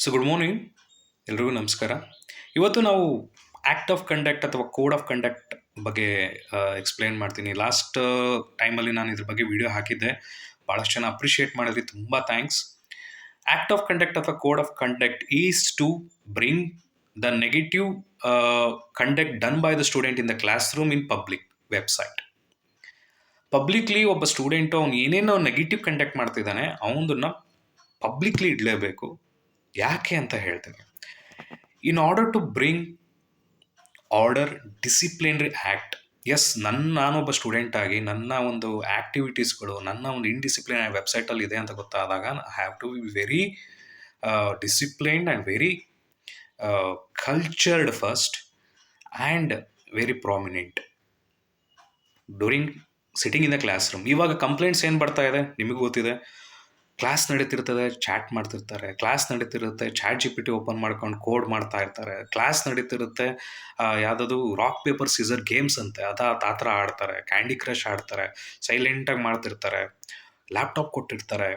So good morning, ಎಲ್ರಿಗೂ ನಮಸ್ಕಾರ. ಇವತ್ತು ನಾವು ಆ್ಯಕ್ಟ್ ಆಫ್ ಕಂಡಕ್ಟ್ ಅಥವಾ ಕೋಡ್ ಆಫ್ ಕಂಡಕ್ಟ್ ಬಗ್ಗೆ ಎಕ್ಸ್ಪ್ಲೇನ್ ಮಾಡ್ತೀನಿ. ಲಾಸ್ಟ್ ಟೈಮಲ್ಲಿ ನಾನು ಇದ್ರ ಬಗ್ಗೆ ವಿಡಿಯೋ ಹಾಕಿದ್ದೆ, ಭಾಳಷ್ಟು ಜನ ಅಪ್ರಿಷಿಯೇಟ್ ಮಾಡಿದ್ರಿ, ತುಂಬ ಥ್ಯಾಂಕ್ಸ್. ಆ್ಯಕ್ಟ್ ಆಫ್ ಕಂಡಕ್ಟ್ ಅಥವಾ code of conduct is to bring the negative conduct done by the student in the class room in public website. Publicly ಒಬ್ಬ ಸ್ಟೂಡೆಂಟು ಅವ್ನು ಏನೇನೋ ನೆಗೆಟಿವ್ ಕಂಡಕ್ಟ್ ಮಾಡ್ತಿದ್ದಾನೆ ಅವನದನ್ನು ಪಬ್ಲಿಕ್ಲಿ ಇಡಲೇಬೇಕು. ಯಾಕೆ ಅಂತ ಹೇಳ್ತೀನಿ. In order to bring order, disciplinary act. Yes, ನಾನೊಬ್ಬ student ಆಗಿ ನನ್ನ ಒಂದು ಆ್ಯಕ್ಟಿವಿಟೀಸ್ಗಳು, ನನ್ನ ಒಂದು ಇನ್ಡಿಸಿಪ್ಲಿನ್ ವೆಬ್ಸೈಟಲ್ಲಿ ಇದೆ ಅಂತ ಗೊತ್ತಾದಾಗ I have to be very disciplined and very cultured first and very prominent during sitting in the class room. ಇವಾಗ ಕಂಪ್ಲೇಂಟ್ಸ್ ಏನು ಬರ್ತಾ ಇದೆ ನಿಮಗೂ ಗೊತ್ತಿದೆ. ಕ್ಲಾಸ್ ನಡೀತಿರ್ತದೆ, ಚಾಟ್ ಮಾಡ್ತಿರ್ತಾರೆ. ಕ್ಲಾಸ್ ನಡೀತಿರುತ್ತೆ, ಚಾಟ್ GPT ಓಪನ್ ಮಾಡ್ಕೊಂಡು ಕೋಡ್ ಮಾಡ್ತಾ ಇರ್ತಾರೆ. ಕ್ಲಾಸ್ ನಡೀತಿರುತ್ತೆ, ಯಾವುದದು ರಾಕ್ ಪೇಪರ್ ಸೀಸರ್ ಗೇಮ್ಸ್ ಅಂತೆ, ಆ ಥರ ಆಡ್ತಾರೆ. ಕ್ಯಾಂಡಿ ಕ್ರಶ್ ಆಡ್ತಾರೆ, ಸೈಲೆಂಟಾಗಿ ಮಾಡ್ತಿರ್ತಾರೆ. ಲ್ಯಾಪ್ಟಾಪ್ ಕೊಟ್ಟಿರ್ತಾರೆ,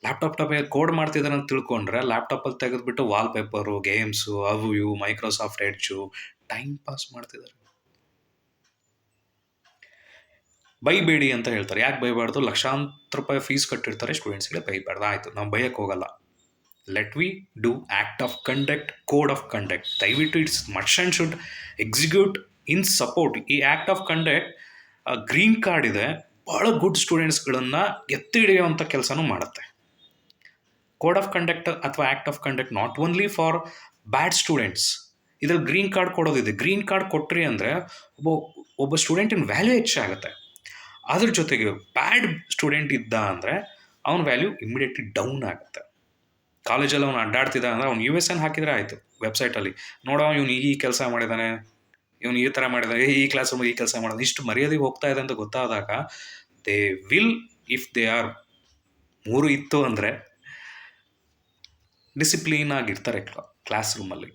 ಲ್ಯಾಪ್ಟಾಪ್ಗೆ ಕೋಡ್ ಮಾಡ್ತಿದ್ದಾರೆ ಅಂತ ತಿಳ್ಕೊಂಡ್ರೆ ಲ್ಯಾಪ್ಟಾಪಲ್ಲಿ ತೆಗೆದುಬಿಟ್ಟು ವಾಲ್ ಪೇಪರು, ಗೇಮ್ಸು, ಅವು ಇವು, ಮೈಕ್ರೋಸಾಫ್ಟ್ ಎಡ್ಜು, ಟೈಮ್ ಪಾಸ್ ಮಾಡ್ತಿದ್ದಾರೆ. ಬೈಬೇಡಿ ಅಂತ ಹೇಳ್ತಾರೆ. ಯಾಕೆ ಬೈಬಾರ್ದು? ಲಕ್ಷಾಂತರ ರೂಪಾಯಿ ಫೀಸ್ ಕಟ್ಟಿರ್ತಾರೆ ಸ್ಟೂಡೆಂಟ್ಸ್ಗೆ, ಬೈಬಾರ್ದು. ಆಯಿತು, ನಾವು ಬೈಯಕ್ಕೆ ಹೋಗಲ್ಲ. Let we do act of conduct, code of conduct. ದಯವಿಟ್ಟು it's must and should execute in support. ಈ act of conduct green card ಇದೆ, ಭಾಳ ಗುಡ್ ಸ್ಟೂಡೆಂಟ್ಸ್ಗಳನ್ನು ಎತ್ತಿ ಹಿಡಿಯುವಂಥ ಕೆಲಸನೂ ಮಾಡುತ್ತೆ. ಕೋಡ್ ಆಫ್ ಕಂಡಕ್ಟ್ ಅಥವಾ act of conduct not only for bad students. ಇದ್ರಲ್ಲಿ ಗ್ರೀನ್ ಕಾರ್ಡ್ ಕೊಡೋದಿದೆ. ಗ್ರೀನ್ ಕಾರ್ಡ್ ಕೊಟ್ರಿ ಅಂದರೆ ಒಬ್ಬ ಸ್ಟೂಡೆಂಟಿನ ವ್ಯಾಲ್ಯೂ ಹೆಚ್ಚಾಗುತ್ತೆ. ಅದ್ರ ಜೊತೆಗೆ ಬ್ಯಾಡ್ ಸ್ಟೂಡೆಂಟ್ ಇದ್ದ ಅಂದರೆ ಅವನ ವ್ಯಾಲ್ಯೂ ಇಮಿಡಿಯೇಟ್ಲಿ ಡೌನ್ ಆಗುತ್ತೆ. ಕಾಲೇಜಲ್ಲಿ ಅವ್ನು ಅಡ್ಡಾಡ್ತಿದ್ದ ಅಂದರೆ ಅವ್ನು US ಹಾಕಿದರೆ ಆಯಿತು ವೆಬ್ಸೈಟಲ್ಲಿ, ನೋಡೋ ಇವನು ಈ ಕೆಲಸ ಮಾಡಿದ್ದಾನೆ, ಇವನು ಈ ಥರ ಮಾಡಿದ್ದಾನೆ, ಈ ಕ್ಲಾಸ್ ರೂಮಿಗೆ ಈ ಕೆಲಸ ಮಾಡೋದು, ಇಷ್ಟು ಮರ್ಯಾದೆಗೆ ಹೋಗ್ತಾ ಇದೆ ಅಂತ ಗೊತ್ತಾದಾಗ they will, if they are 3 ಇತ್ತು ಅಂದರೆ ಡಿಸಿಪ್ಲೀನ್ ಆಗಿರ್ತಾರೆ ಕ್ಲಾಸ್ ರೂಮಲ್ಲಿ.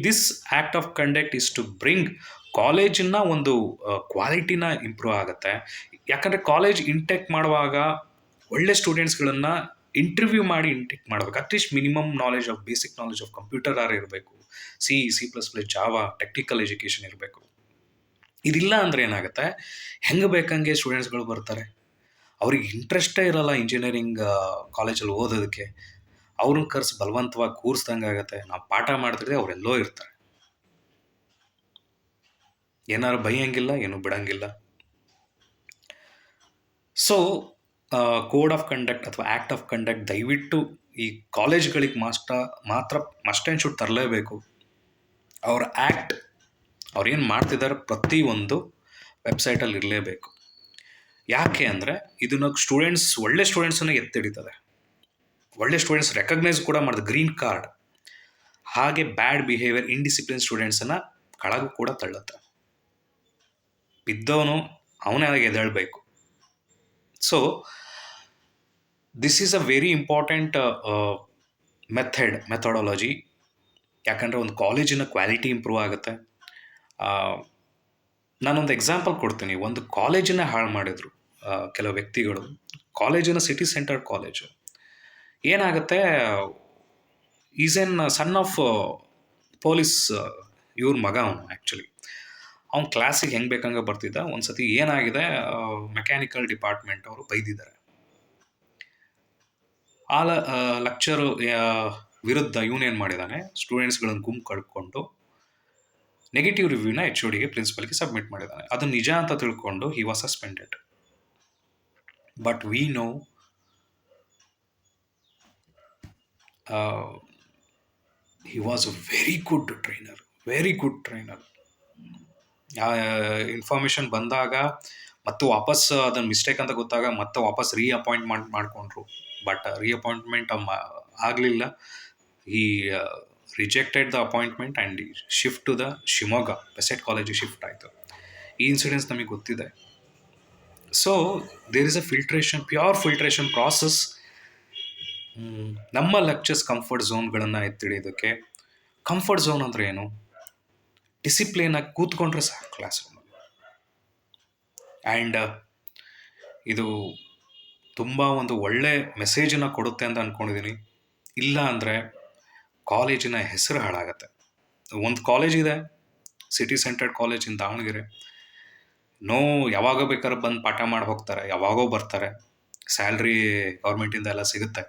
This act of conduct is to bring ಕಾಲೇಜಿನ ಒಂದು ಕ್ವಾಲಿಟಿನ ಇಂಪ್ರೂವ್ ಆಗುತ್ತೆ. ಯಾಕಂದರೆ ಕಾಲೇಜ್ ಇಂಟೆಕ್ ಮಾಡುವಾಗ ಒಳ್ಳೆ ಸ್ಟೂಡೆಂಟ್ಸ್ಗಳನ್ನು ಇಂಟರ್ವ್ಯೂ ಮಾಡಿ ಇಂಟೆಕ್ ಮಾಡಬೇಕು. At least minimum knowledge of basic knowledge of computer ಇರಬೇಕು, C++, ಜಾವಾ, ಟೆಕ್ನಿಕಲ್ ಎಜುಕೇಷನ್ ಇರಬೇಕು. ಇದಿಲ್ಲ ಅಂದರೆ ಏನಾಗುತ್ತೆ, ಹೆಂಗೆ ಬೇಕಂಗೆ ಸ್ಟೂಡೆಂಟ್ಸ್ಗಳು ಬರ್ತಾರೆ. ಅವ್ರಿಗೆ ಇಂಟ್ರೆಸ್ಟೇ ಇರಲ್ಲ ಇಂಜಿನಿಯರಿಂಗ್ ಕಾಲೇಜಲ್ಲಿ ಓದೋದಕ್ಕೆ. ಅವ್ರನ್ನ ಕರ್ಸಿ ಬಲವಂತವಾಗಿ ಕೂರಿಸ್ದಂಗೆ ಆಗುತ್ತೆ. ನಾವು ಪಾಠ ಮಾಡ್ತಿದ್ರೆ ಅವರೆಲ್ಲೋ ಇರ್ತಾರೆ, ಏನಾರು ಬೈಯಂಗಿಲ್ಲ, ಏನೂ ಬಿಡಂಗಿಲ್ಲ. ಸೊ ಕೋಡ್ ಆಫ್ ಕಂಡಕ್ಟ್ ಅಥವಾ ಆ್ಯಕ್ಟ್ ಆಫ್ ಕಂಡಕ್ಟ್ ದಯವಿಟ್ಟು ಈ ಕಾಲೇಜ್ಗಳಿಗೆ ಮಾತ್ರ ಮಸ್ಟ್ ಆ್ಯಂಡ್ ಶುಡ್ ತರಲೇಬೇಕು. ಅವ್ರ ಆ್ಯಕ್ಟ್, ಅವ್ರೇನು ಮಾಡ್ತಿದ್ದಾರೆ ಪ್ರತಿಯೊಂದು ವೆಬ್ಸೈಟಲ್ಲಿ ಇರಲೇಬೇಕು. ಯಾಕೆ ಅಂದರೆ ಇದನ್ನು ಒಳ್ಳೆ ಸ್ಟೂಡೆಂಟ್ಸನ್ನು ಎತ್ತಿಡಿತದೆ, ಒಳ್ಳೆ ಸ್ಟೂಡೆಂಟ್ಸ್ ರೆಕಗ್ನೈಸ್ ಕೂಡ ಮಾಡಿದೆ ಗ್ರೀನ್ ಕಾರ್ಡ್. ಹಾಗೆ ಬ್ಯಾಡ್ ಬಿಹೇವಿಯರ್, ಇಂಡಿಸಿಪ್ಲಿನ್ ಸ್ಟೂಡೆಂಟ್ಸನ್ನು ಕೆಳಗೂ ಕೂಡ ತಳ್ಳುತ್ತೆ. ಬಿದ್ದವನು ಅವನೇ ಆಗಿ ಎದ್ದೇಳಬೇಕು. So this is a very important methodology. ಯಾಕಂದರೆ ಒಂದು ಕಾಲೇಜಿನ ಕ್ವಾಲಿಟಿ ಇಂಪ್ರೂವ್ ಆಗುತ್ತೆ. ನಾನೊಂದು ಎಕ್ಸಾಂಪಲ್ ಕೊಡ್ತೀನಿ. ಒಂದು ಕಾಲೇಜನ್ನ ಹಾಳು ಮಾಡಿದರು ಕೆಲವು ವ್ಯಕ್ತಿಗಳು. ಕಾಲೇಜಿನ ಸಿಟಿ ಸೆಂಟರ್ ಕಾಲೇಜು ಏನಾಗುತ್ತೆ, is N son of police, ಇವ್ರ ಮಗ ಅವನು. ಆ್ಯಕ್ಚುಲಿ ಅವ್ನು ಕ್ಲಾಸಿಗೆ ಹೆಂಗೆ ಬೇಕಂಗೆ ಬರ್ತಿದ್ದ. ಒಂದು ಸತಿ ಏನಾಗಿದೆ, ಮೆಕ್ಯಾನಿಕಲ್ ಡಿಪಾರ್ಟ್ಮೆಂಟ್ ಅವರು ಬೈದಿದ್ದಾರೆ. ಆ ಲೆಕ್ಚರು ವಿರುದ್ಧ ಇವನೇನು ಮಾಡಿದ್ದಾನೆ, ಸ್ಟೂಡೆಂಟ್ಸ್ಗಳನ್ನು ಗುಂಪು ಕಳ್ಕೊಂಡು ನೆಗೆಟಿವ್ ರಿವ್ಯೂನ HODಗೆ, ಪ್ರಿನ್ಸಿಪಲ್ಗೆ ಸಬ್ಮಿಟ್ ಮಾಡಿದ್ದಾನೆ. ಅದು ನಿಜ ಅಂತ ತಿಳ್ಕೊಂಡು he was suspended. But we know he was a very good trainer. Information ಬಂದಾಗ ಮತ್ತು ವಾಪಸ್ ಅದನ್ನು ಮಿಸ್ಟೇಕ್ ಅಂತ ಗೊತ್ತಾಗ ಮತ್ತೆ ವಾಪಸ್ ರೀಅಪಾಯಿಂಟ್ಮೆಂಟ್ ಮಾಡಿಕೊಂಡ್ರು. ಬಟ್ ರೀಅಪಾಯಿಂಟ್ಮೆಂಟ್ ಆಗಲಿಲ್ಲ. ಈ rejected the appointment and shift to the Shivamogga PESIT ಕಾಲೇಜಿಗೆ ಶಿಫ್ಟ್ ಆಯಿತು. ಈ ಇನ್ಸಿಡೆನ್ಸ್ ನಮಗೆ ಗೊತ್ತಿದೆ. So there is a pure filtration process. ನಮ್ಮ ಲೆಕ್ಚರ್ಸ್ ಕಂಫರ್ಟ್ ಝೋನ್ಗಳನ್ನು ಎತ್ತಿಡಿಯೋದಕ್ಕೆ. ಕಂಫರ್ಟ್ ಝೋನ್ ಅಂದರೆ ಏನು? ಡಿಸಿಪ್ಲಿನಾಗಿ ಕೂತ್ಕೊಂಡ್ರೆ ಸಾಕು ಕ್ಲಾಸ್ ರೂಮಲ್ಲಿ. ಆ್ಯಂಡ್ ಇದು ತುಂಬ ಒಂದು ಒಳ್ಳೆ ಮೆಸೇಜನ್ನು ಕೊಡುತ್ತೆ ಅಂತ ಅಂದ್ಕೊಂಡಿದ್ದೀನಿ. ಇಲ್ಲ ಅಂದರೆ ಕಾಲೇಜಿನ ಹೆಸರು ಹಾಳಾಗತ್ತೆ. ಒಂದು ಕಾಲೇಜ್ ಇದೆ, ಸಿಟಿ ಸೆಂಟರ್ಡ್ ಕಾಲೇಜ್ ಇನ್ ದಾವಣಗೆರೆ. ಯಾವಾಗ ಬೇಕಾದ್ರೆ ಬಂದು ಪಾಠ ಮಾಡಿ ಹೋಗ್ತಾರೆ, ಯಾವಾಗೋ ಬರ್ತಾರೆ, ಸ್ಯಾಲ್ರಿ ಗೌರ್ಮೆಂಟಿಂದ ಎಲ್ಲ ಸಿಗುತ್ತೆ.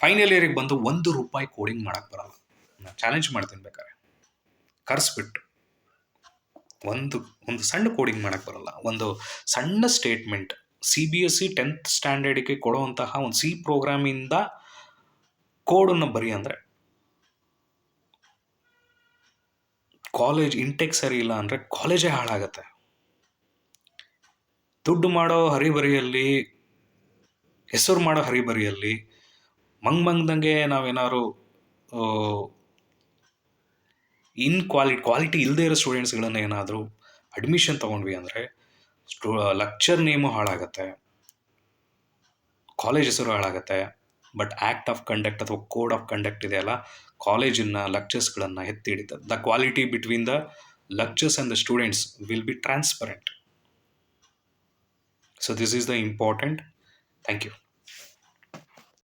ಫೈನಲ್ ಇಯರಿಗೆ ಬಂದು ₹1 ಕೋಡಿಂಗ್ ಮಾಡಕ್ಕೆ ಬರಲ್ಲ. ನಾನು ಚಾಲೆಂಜ್ ಮಾಡ್ತೀನಿ, ಬೇಕಾದ್ರೆ ಕರೆಸ್ಬಿಟ್ಟು ಒಂದು ಸಣ್ಣ ಕೋಡಿಂಗ್ ಮಾಡಕ್ಕೆ ಬರಲ್ಲ. ಒಂದು ಸಣ್ಣ ಸ್ಟೇಟ್ಮೆಂಟ್ CBSE 10th ಸ್ಟ್ಯಾಂಡರ್ಡಿಗೆ ಕೊಡುವಂತಹ ಒಂದು C ಪ್ರೋಗ್ರಾಮಿಂದ ಕೋಡನ್ನು ಬರಿ ಅಂದರೆ, ಕಾಲೇಜ್ ಇಂಟೆಕ್ ಸರಿ ಇಲ್ಲ ಅಂದರೆ ಕಾಲೇಜೇ ಹಾಳಾಗತ್ತೆ. ದುಡ್ಡು ಮಾಡೋ ಹರಿಬರಿಯಲ್ಲಿ, ಹೆಸರು ಮಾಡೋ ಹರಿಬರಿಯಲ್ಲಿ ಮಂಗ್ದಂಗೆ ನಾವೇನಾದ್ರು ಕ್ವಾಲಿಟಿ ಇಲ್ಲದೆ ಇರೋ ಸ್ಟೂಡೆಂಟ್ಸ್ಗಳನ್ನ ಏನಾದರೂ ಅಡ್ಮಿಷನ್ ತೊಗೊಂಡ್ವಿ ಅಂದರೆ ಲೆಕ್ಚರ್ ನೇಮು ಹಾಳಾಗತ್ತೆ, ಕಾಲೇಜ್ ಹೆಸರು ಹಾಳಾಗತ್ತೆ. ಬಟ್ ಆ್ಯಕ್ಟ್ ಆಫ್ ಕಂಡಕ್ಟ್ ಅಥವಾ ಕೋಡ್ ಆಫ್ ಕಂಡಕ್ಟ್ ಇದೆಯಲ್ಲ, ಕಾಲೇಜಿನ ಲೆಕ್ಚರ್ಸ್ಗಳನ್ನು ಎತ್ತಿ ಹಿಡಿತದೆ. The quality between the lecturers and the students will be transparent. So this is the important. Thank you.